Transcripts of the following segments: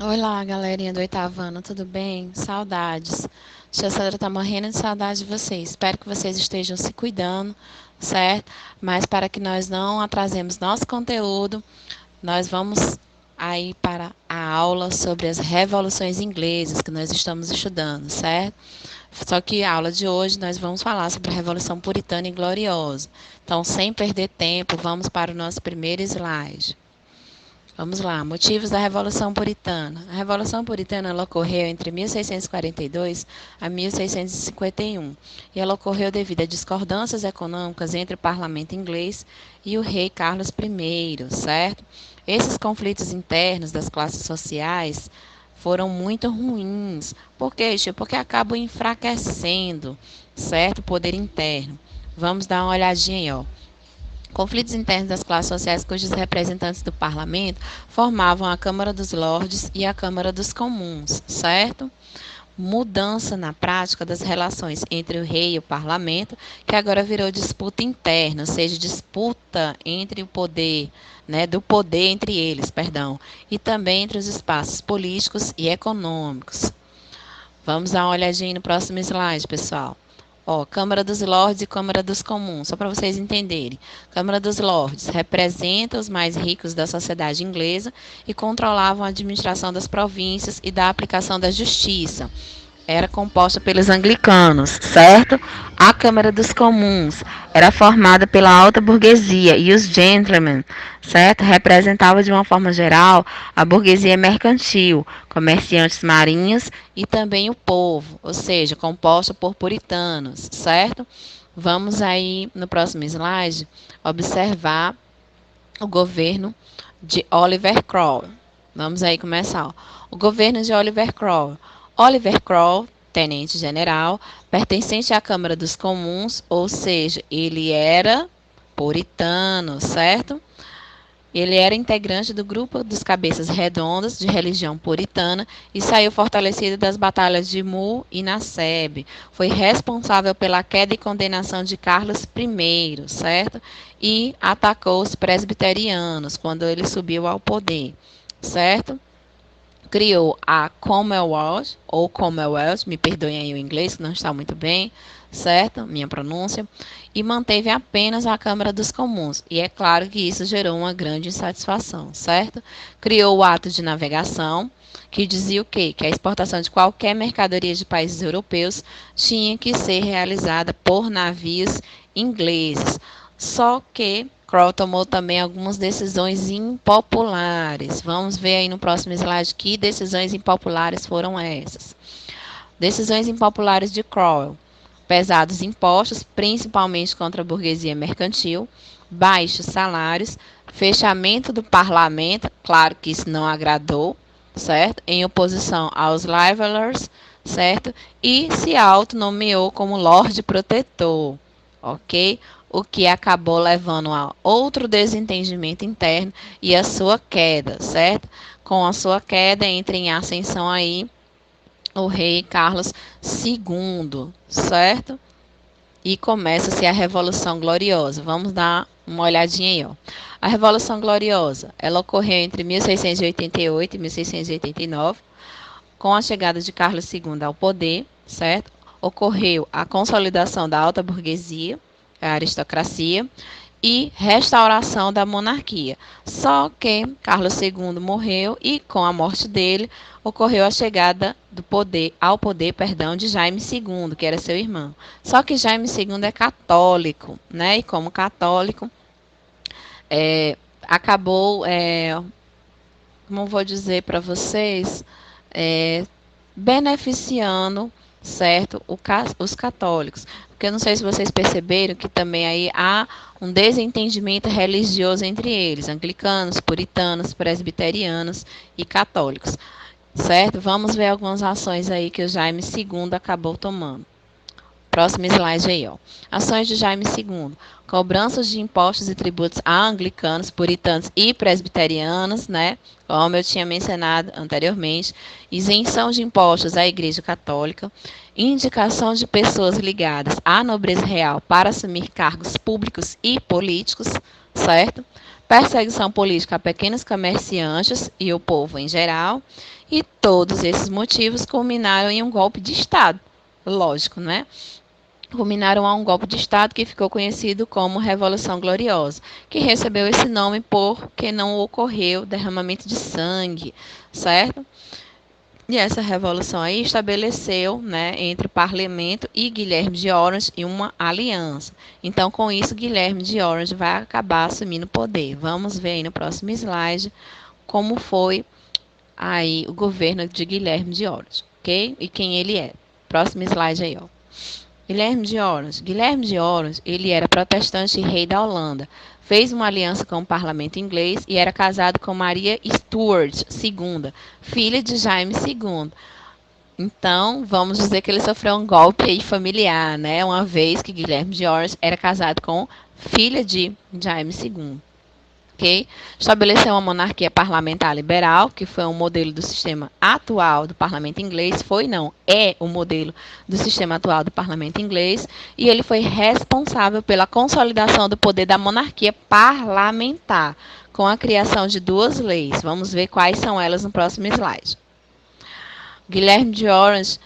Olá, galerinha do oitavo ano, tudo bem? Saudades. Tia Sandra tá morrendo de saudade de vocês. Espero que vocês estejam se cuidando, certo? Mas para que nós não atrasemos nosso conteúdo, nós vamos aí para a aula sobre as revoluções inglesas que nós estamos estudando, certo? Só que a aula de hoje nós vamos falar sobre a Revolução Puritana e Gloriosa. Então, sem perder tempo, vamos para o nosso primeiro slide. Vamos lá, motivos da Revolução Puritana. A Revolução Puritana ela ocorreu entre 1642 a 1651 e ela ocorreu devido a discordâncias econômicas entre o parlamento inglês e o rei Carlos I, certo? Esses conflitos internos das classes sociais foram muito ruins. Por quê, tio? Porque acabam enfraquecendo, certo? O poder interno. Vamos dar uma olhadinha aí, ó. Conflitos internos das classes sociais cujos representantes do parlamento formavam a Câmara dos Lordes e a Câmara dos Comuns, certo? Mudança na prática das relações entre o rei e o parlamento, que agora virou disputa interna, ou seja, disputa entre o poder, né, do poder entre eles, perdão, e também entre os espaços políticos e econômicos. Vamos dar uma olhadinha no próximo slide, pessoal. Ó, Câmara dos Lordes e Câmara dos Comuns, só para vocês entenderem. Câmara dos Lordes representa os mais ricos da sociedade inglesa e controlavam a administração das províncias e da aplicação da justiça. Era composta pelos anglicanos, certo? A Câmara dos Comuns era formada pela alta burguesia e os gentlemen, certo? Representava de uma forma geral a burguesia mercantil, comerciantes marinhos e também o povo, ou seja, composta por puritanos, certo? Vamos aí no próximo slide observar o governo de Oliver Cromwell. Vamos aí começar. Ó. O governo de Oliver Cromwell. Oliver Cromwell, tenente-general, pertencente à Câmara dos Comuns, ou seja, ele era puritano, certo? Ele era integrante do grupo dos Cabeças Redondas, de religião puritana, e saiu fortalecido das batalhas de Mu e Naseb. Foi responsável pela queda e condenação de Carlos I, certo? E atacou os presbiterianos quando ele subiu ao poder, certo? Criou a Commonwealth, ou Commonwealth, me perdoem aí o inglês, que não está muito bem, certo? Minha pronúncia. E manteve apenas a Câmara dos Comuns. E é claro que isso gerou uma grande insatisfação, certo? Criou o ato de navegação, que dizia o quê? Que a exportação de qualquer mercadoria de países europeus tinha que ser realizada por navios ingleses. Só que Kroll tomou também algumas decisões impopulares. Vamos ver aí no próximo slide que decisões impopulares foram essas. Decisões impopulares de Cromwell. Pesados impostos, principalmente contra a burguesia mercantil, baixos salários, fechamento do parlamento, claro que isso não agradou, certo? Em oposição aos Levelers, certo? E se autonomeou como Lorde Protetor, ok? O que acabou levando a outro desentendimento interno e a sua queda, certo? Com a sua queda, entra em ascensão aí o rei Carlos II, certo? E começa-se a Revolução Gloriosa. Vamos dar uma olhadinha aí, ó. A Revolução Gloriosa, ela ocorreu entre 1688 e 1689, com a chegada de Carlos II ao poder, certo? Ocorreu a consolidação da alta burguesia, a aristocracia, e restauração da monarquia. Só que Carlos II morreu e, com a morte dele, ocorreu a chegada do poder, ao poder, perdão, de Jaime II, que era seu irmão. Só que Jaime II é católico, né? E como católico, acabou, como vou dizer para vocês, é, beneficiando, certo, os católicos. Porque eu não sei se vocês perceberam que também aí há um desentendimento religioso entre eles, anglicanos, puritanos, presbiterianos e católicos, certo? Vamos ver algumas ações aí que o Jaime II acabou tomando. Próximo slide aí, ó. Ações de Jaime II. Cobranças de impostos e tributos a anglicanos, puritanos e presbiterianos, né? Como eu tinha mencionado anteriormente. Isenção de impostos à Igreja Católica. Indicação de pessoas ligadas à nobreza real para assumir cargos públicos e políticos, certo? perseguição política a pequenos comerciantes e o povo em geral, e todos esses motivos culminaram em um golpe de Estado. Lógico, né? Culminaram a um golpe de Estado que ficou conhecido como Revolução Gloriosa, que recebeu esse nome porque não ocorreu derramamento de sangue, certo? E essa revolução aí estabeleceu, né, entre o parlamento e Guilherme de Orange uma aliança. Então, com isso, Guilherme de Orange vai acabar assumindo o poder. Vamos ver aí no próximo slide como foi aí o governo de Guilherme de Orange, ok? E quem ele é. Próximo slide aí, ó. Guilherme de Orange. Guilherme de Orange, ele era protestante e rei da Holanda. Fez uma aliança com o parlamento inglês e era casado com Maria Stuart II, filha de Jaime II. Então, vamos dizer que ele sofreu um golpe aí familiar, né? Uma vez que Guilherme de Orange era casado com filha de Jaime II. Okay? Estabeleceu uma monarquia parlamentar liberal, que foi um modelo do sistema atual do parlamento inglês, é o modelo do sistema atual do parlamento inglês, e ele foi responsável pela consolidação do poder da monarquia parlamentar, com a criação de duas leis. Vamos ver quais são elas no próximo slide. Guilherme de Orange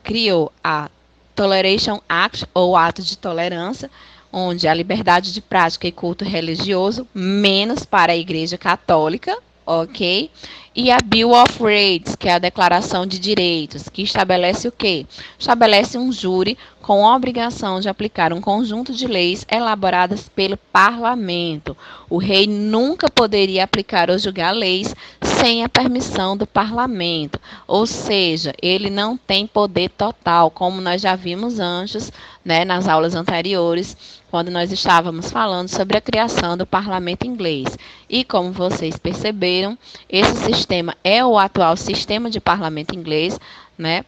criou a Toleration Act, ou Ato de Tolerância, onde a liberdade de prática e culto religioso, menos para a Igreja Católica, ok? E a Bill of Rights, que é a Declaração de Direitos, que estabelece o quê? Estabelece um júri com a obrigação de aplicar um conjunto de leis elaboradas pelo parlamento. O rei nunca poderia aplicar ou julgar leis sem a permissão do parlamento, ou seja, ele não tem poder total, como nós já vimos antes, né, nas aulas anteriores, quando nós estávamos falando sobre a criação do parlamento inglês. E como vocês perceberam, esse sistema é o atual sistema de parlamento inglês, né,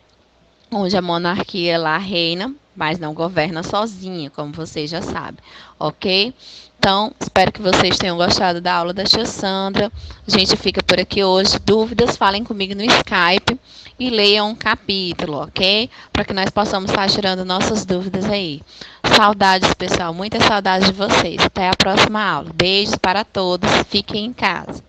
onde a monarquia lá reina, mas não governa sozinha, como vocês já sabem, ok? Então, espero que vocês tenham gostado da aula da tia Sandra. A gente fica por aqui hoje. Dúvidas, falem comigo no Skype e leiam um capítulo, ok? Para que nós possamos estar tirando nossas dúvidas aí. Saudades, pessoal. Muitas saudades de vocês. Até a próxima aula. Beijos para todos. Fiquem em casa.